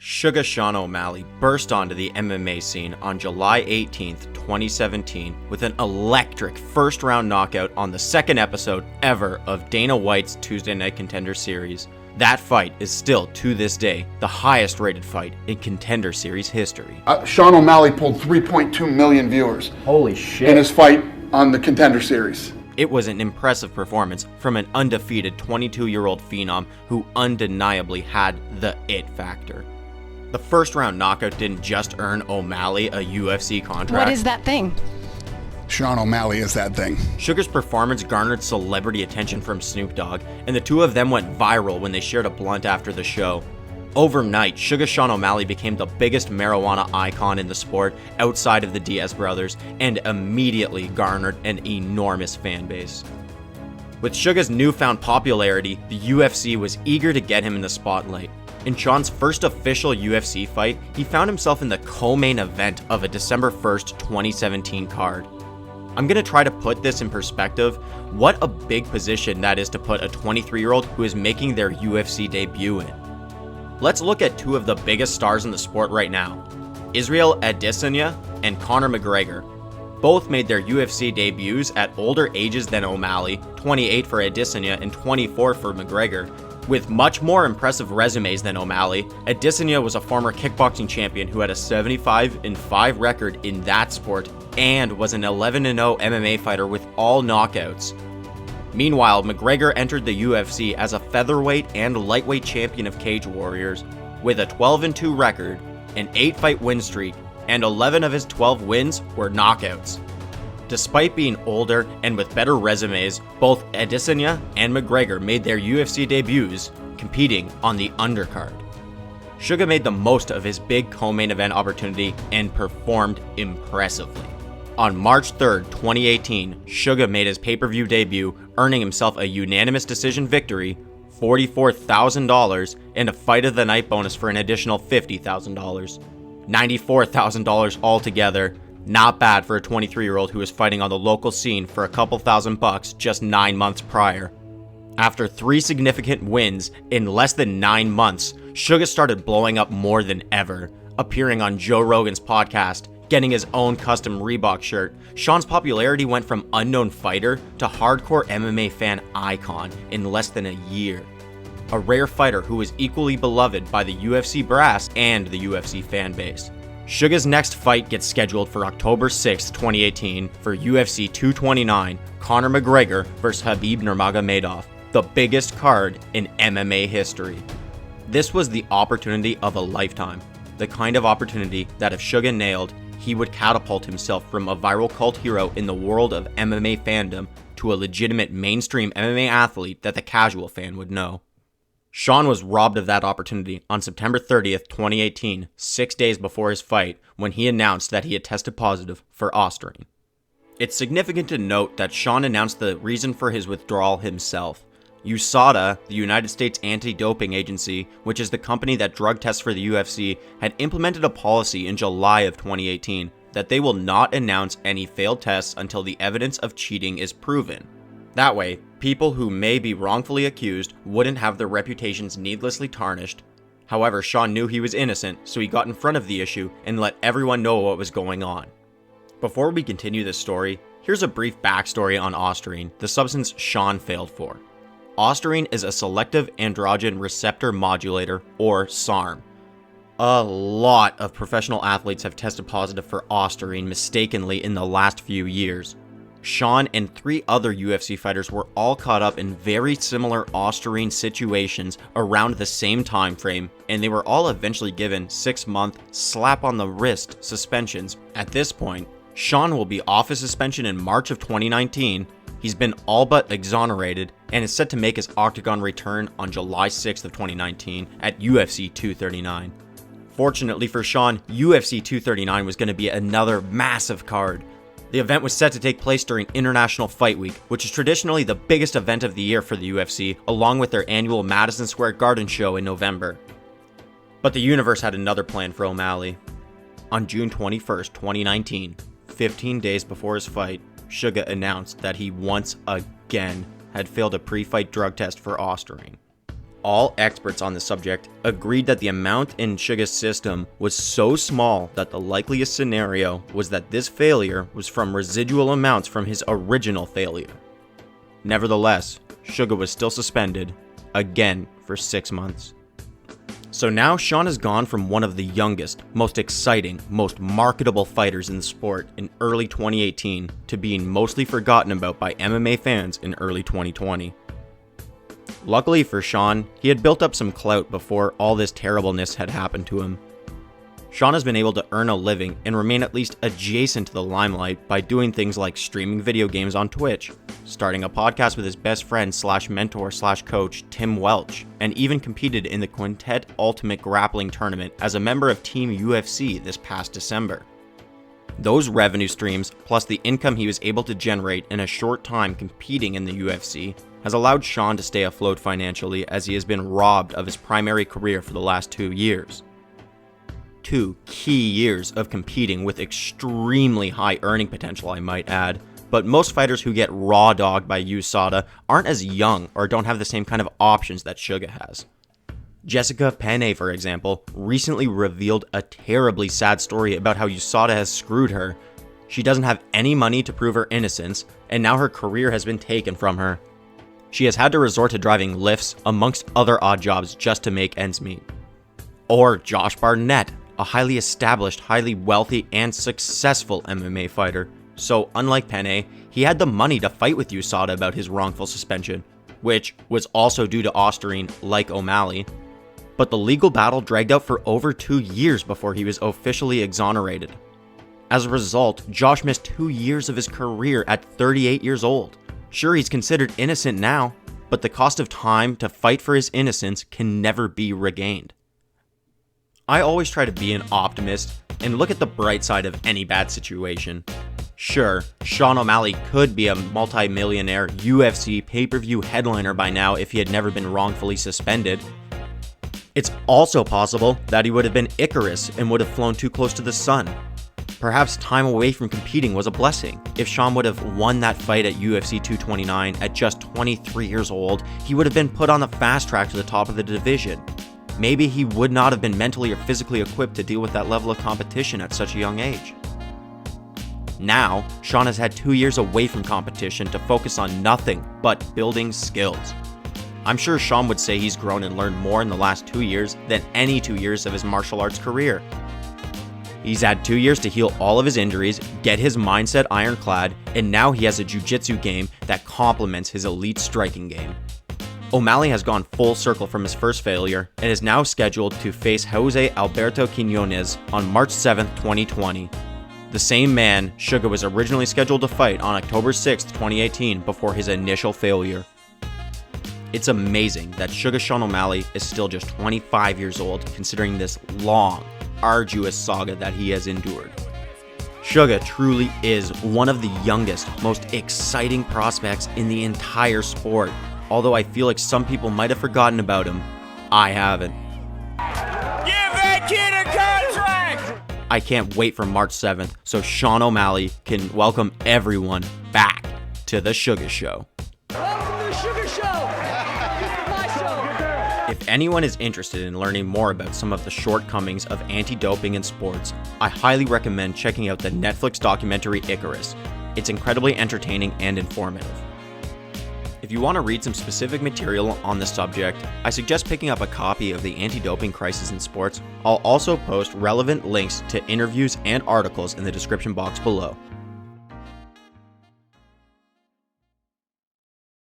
Suga Sean O'Malley burst onto the MMA scene on July 18th, 2017 with an electric first-round knockout on the second episode ever of Dana White's Tuesday Night Contender Series. That fight is still, to this day, the highest-rated fight in Contender Series history. Sean O'Malley pulled 3.2 million viewers. Holy shit. In his fight on the Contender Series. It was an impressive performance from an undefeated 22-year-old phenom who undeniably had the it factor. The first-round knockout didn't just earn O'Malley a UFC contract. What is that thing? Sean O'Malley is that thing. Suga's performance garnered celebrity attention from Snoop Dogg, and the two of them went viral when they shared a blunt after the show. Overnight, Suga Sean O'Malley became the biggest marijuana icon in the sport outside of the Diaz brothers, and immediately garnered an enormous fan base. With Suga's newfound popularity, the UFC was eager to get him in the spotlight. In Sean's first official UFC fight, he found himself in the co-main event of a December 1st, 2017 card. I'm gonna try to put this in perspective. What a big position that is to put a 23-year-old who is making their UFC debut in. Let's look at two of the biggest stars in the sport right now, Israel Adesanya and Conor McGregor. Both made their UFC debuts at older ages than O'Malley, 28 for Adesanya and 24 for McGregor. With much more impressive resumes than O'Malley, Adesanya was a former kickboxing champion who had a 75-5 record in that sport and was an 11-0 MMA fighter with all knockouts. Meanwhile, McGregor entered the UFC as a featherweight and lightweight champion of Cage Warriors with a 12-2 record, an 8-fight win streak, and 11 of his 12 wins were knockouts. Despite being older and with better resumes, both Adesanya and McGregor made their UFC debuts competing on the undercard. Suga made the most of his big co-main event opportunity and performed impressively. On March 3rd, 2018, Suga made his pay-per-view debut, earning himself a unanimous decision victory, $44,000, and a Fight of the Night bonus for an additional $50,000. $94,000 altogether. Not bad for a 23-year-old who was fighting on the local scene for a couple $1,000 just 9 months prior. After 3 significant wins in less than 9 months, Suga started blowing up more than ever, appearing on Joe Rogan's podcast, getting his own custom Reebok shirt. Sean's popularity went from unknown fighter to hardcore MMA fan icon in less than a year. A rare fighter who was equally beloved by the UFC brass and the UFC fan base. Suga's next fight gets scheduled for October 6, 2018 for UFC 229, Conor McGregor vs. Khabib Nurmagomedov, the biggest card in MMA history. This was the opportunity of a lifetime, the kind of opportunity that if Suga nailed, he would catapult himself from a viral cult hero in the world of MMA fandom to a legitimate mainstream MMA athlete that the casual fan would know. Sean was robbed of that opportunity on September 30th, 2018, 6 days before his fight, when he announced that he had tested positive for Ostarine. It's significant to note that Sean announced the reason for his withdrawal himself. USADA, the United States Anti-Doping Agency, which is the company that drug tests for the UFC, had implemented a policy in July of 2018 that they will not announce any failed tests until the evidence of cheating is proven. That way, people who may be wrongfully accused wouldn't have their reputations needlessly tarnished. However, Sean knew he was innocent, so he got in front of the issue and let everyone know what was going on. Before we continue this story, here's a brief backstory on Ostarine, the substance Sean failed for. Ostarine is a selective androgen receptor modulator, or SARM. A lot of professional athletes have tested positive for Ostarine mistakenly in the last few years. Sean and 3 other UFC fighters were all caught up in very similar Ostarine situations around the same time frame, and they were all eventually given 6-month slap-on-the-wrist suspensions. At this point, Sean will be off his suspension in March of 2019, he's been all but exonerated, and is set to make his Octagon return on July 6th of 2019 at UFC 239. Fortunately for Sean, UFC 239 was going to be another massive card. The event was set to take place during International Fight Week, which is traditionally the biggest event of the year for the UFC, along with their annual Madison Square Garden show in November. But the universe had another plan for O'Malley. On June 21st, 2019, 15 days before his fight, Suga announced that he once again had failed a pre-fight drug test for Ostarine. all experts on the subject agreed that the amount in Suga's system was so small that the likeliest scenario was that this failure was from residual amounts from his original failure. Nevertheless, Suga was still suspended, again for 6 months. So now Sean has gone from one of the youngest, most exciting, most marketable fighters in the sport in early 2018 to being mostly forgotten about by MMA fans in early 2020. Luckily for Sean, he had built up some clout before all this terribleness had happened to him. Sean has been able to earn a living and remain at least adjacent to the limelight by doing things like streaming video games on Twitch, starting a podcast with his best friend / mentor / coach Tim Welch, and even competed in the Quintet Ultimate Grappling Tournament as a member of Team UFC this past December. Those revenue streams, plus the income he was able to generate in a short time competing in the UFC, has allowed Sean to stay afloat financially as he has been robbed of his primary career for the last 2 years. 2 key years of competing with extremely high earning potential, I might add, but most fighters who get raw dogged by USADA aren't as young or don't have the same kind of options that Suga has. Jessica Penne, for example, recently revealed a terribly sad story about how USADA has screwed her. She doesn't have any money to prove her innocence, and now her career has been taken from her. She has had to resort to driving lifts, amongst other odd jobs, just to make ends meet. Or Josh Barnett, a highly established, highly wealthy, and successful MMA fighter. So unlike Penne, he had the money to fight with USADA about his wrongful suspension, which was also due to Ostarine, like O'Malley. But the legal battle dragged out for over 2 years before he was officially exonerated. As a result, Josh missed 2 years of his career at 38 years old. Sure, he's considered innocent now, but the cost of time to fight for his innocence can never be regained. I always try to be an optimist and look at the bright side of any bad situation. Sure, Sean O'Malley could be a multi-millionaire UFC pay-per-view headliner by now if he had never been wrongfully suspended. It's also possible that he would have been Icarus and would have flown too close to the sun. Perhaps time away from competing was a blessing. If Sean would have won that fight at UFC 229 at just 23 years old, he would have been put on the fast track to the top of the division. Maybe he would not have been mentally or physically equipped to deal with that level of competition at such a young age. Now, Sean has had 2 years away from competition to focus on nothing but building skills. I'm sure Sean would say he's grown and learned more in the last 2 years than any 2 years of his martial arts career. He's had 2 years to heal all of his injuries, get his mindset ironclad, and now he has a jiu-jitsu game that complements his elite striking game. O'Malley has gone full circle from his first failure and is now scheduled to face Jose Alberto Quiñones on March 7, 2020. The same man Suga was originally scheduled to fight on October 6, 2018 before his initial failure. It's amazing that Suga Sean O'Malley is still just 25 years old considering this long, arduous saga that he has endured. Suga truly is one of the youngest, most exciting prospects in the entire sport. Although I feel like some people might have forgotten about him, I haven't. Give that kid a contract! I can't wait for March 7th so Sean O'Malley can welcome everyone back to the Suga Show. Welcome to the Sugar Show! This is my show! If anyone is interested in learning more about some of the shortcomings of anti-doping in sports, I highly recommend checking out the Netflix documentary Icarus. It's incredibly entertaining and informative. If you want to read some specific material on the subject, I suggest picking up a copy of The Anti-Doping Crisis in Sports. I'll also post relevant links to interviews and articles in the description box below.